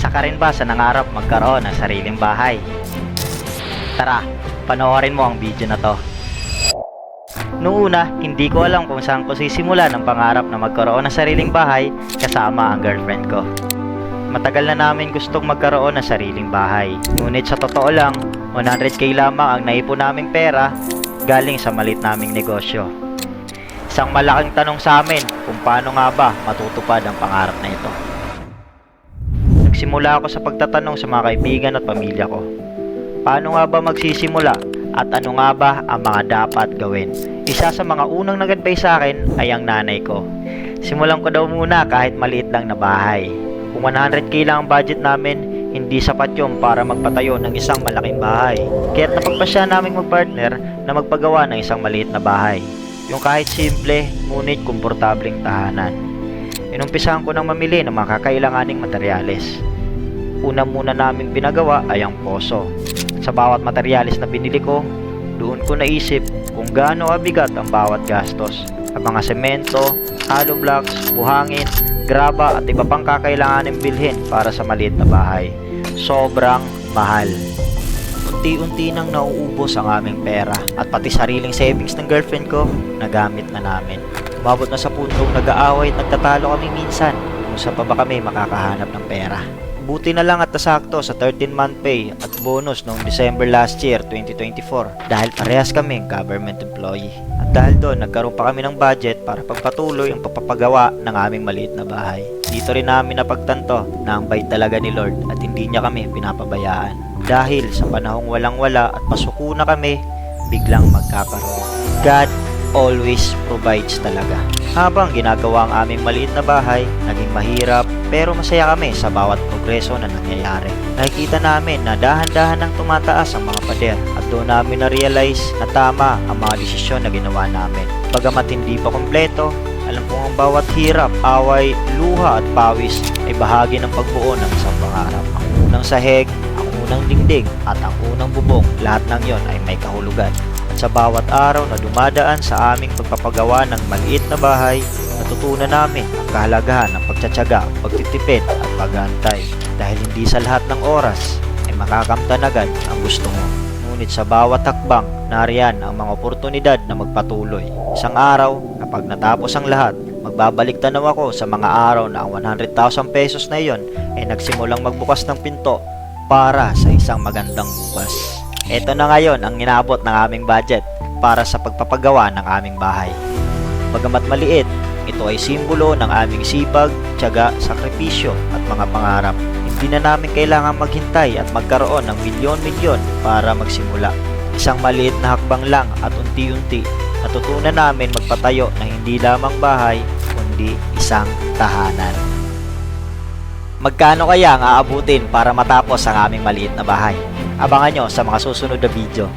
Isa ka rin ba sa nangarap magkaroon ng sariling bahay? Tara, panoorin mo ang video na to. Noong una, hindi ko alam kung saan ko sisimula ng pangarap na magkaroon ng sariling bahay kasama ang girlfriend ko. Matagal na namin gustong magkaroon ng sariling bahay. Ngunit sa totoo lang, 100k lamang ang naipon naming pera galing sa maliit naming negosyo. Isang malaking tanong sa amin kung paano nga ba matutupad ang pangarap na ito. Nagsimula ako sa pagtatanong sa mga kaibigan at pamilya ko. Paano nga ba magsisimula at ano nga ba ang mga dapat gawin? Isa sa mga unang nag-advise sa akin ay ang nanay ko. Simulan ko daw muna kahit maliit lang na bahay. Kung 100k lang ang budget namin, hindi sapat yun para magpatayo ng isang malaking bahay. Kaya't napagpasya naming magpartner na magpagawa ng isang maliit na bahay. Yung kahit simple, ngunit komportableng tahanan. Inumpisahan ko nang mamili ng mga kakailanganing materyales. Una muna naming pinagawa ay ang poso. Sa bawat materyales na binili ko, doon ko naisip kung gaano kabigat ang bawat gastos. Ang mga semento, hollow blocks, buhangin, graba at iba pang kakailanganing bilhin para sa maliit na bahay. Sobrang mahal. Unti-unti nang nauubos ang aming pera at pati sariling savings ng girlfriend ko, nagamit na namin. Umabot na sa puntong nag-aaway at nagtatalo kami minsan kung saan pa ba kami makakahanap ng pera. Buti na lang at nasakto sa 13-month pay at bonus noong December last year, 2024 dahil parehas kaming government employee. At dahil doon, nagkaroon pa kami ng budget para pagpatuloy ang papapagawa ng aming maliit na bahay. Dito rin namin napagtanto na ang bait talaga ni Lord at hindi niya kami pinapabayaan. Dahil sa panahong walang-wala at pasuko na kami, biglang magkakaroon. God always provides talaga. Habang ginagawa ang aming maliit na bahay, naging mahirap pero masaya kami sa bawat progreso na nangyayari. Nakikita namin na dahan-dahan nang tumataas ang mga pader at doon namin na-realize na tama ang mga desisyon na ginawa namin. Bagamat hindi pa kompleto, alam kong ang bawat hirap, away, luha at pawis ay bahagi ng pagbuo ng isang pangarap. Ang unang sahig, ang unang dingding at ang unang bubong, lahat ng yon ay may kahulugan. Sa bawat araw na dumadaan sa aming pagpapagawa ng maliit na bahay, natutunan namin ang kahalagahan ng pagtsatsaga, pagtitipid at pag-aantay. Dahil hindi sa lahat ng oras ay makakamtan agad ang gusto mo. Ngunit sa bawat hakbang, nariyan ang mga oportunidad na magpatuloy. Isang araw, kapag natapos ang lahat, magbabalik tanaw ako sa mga araw na ang 100,000 pesos na iyon ay nagsimulang magbukas ng pinto para sa isang magandang bukas. Ito na ngayon ang inabot ng aming budget para sa pagpapagawa ng aming bahay. Bagamat maliit, ito ay simbolo ng aming sipag, tiyaga, sakripisyo at mga pangarap. Hindi na namin kailangan maghintay at magkaroon ng milyon-milyon para magsimula. Isang maliit na hakbang lang at unti-unti, natutunan namin magpatayo ng hindi lamang bahay, kundi isang tahanan. Magkano kaya ang aabutin para matapos ang aming maliit na bahay? Abangan nyo sa mga susunod na video.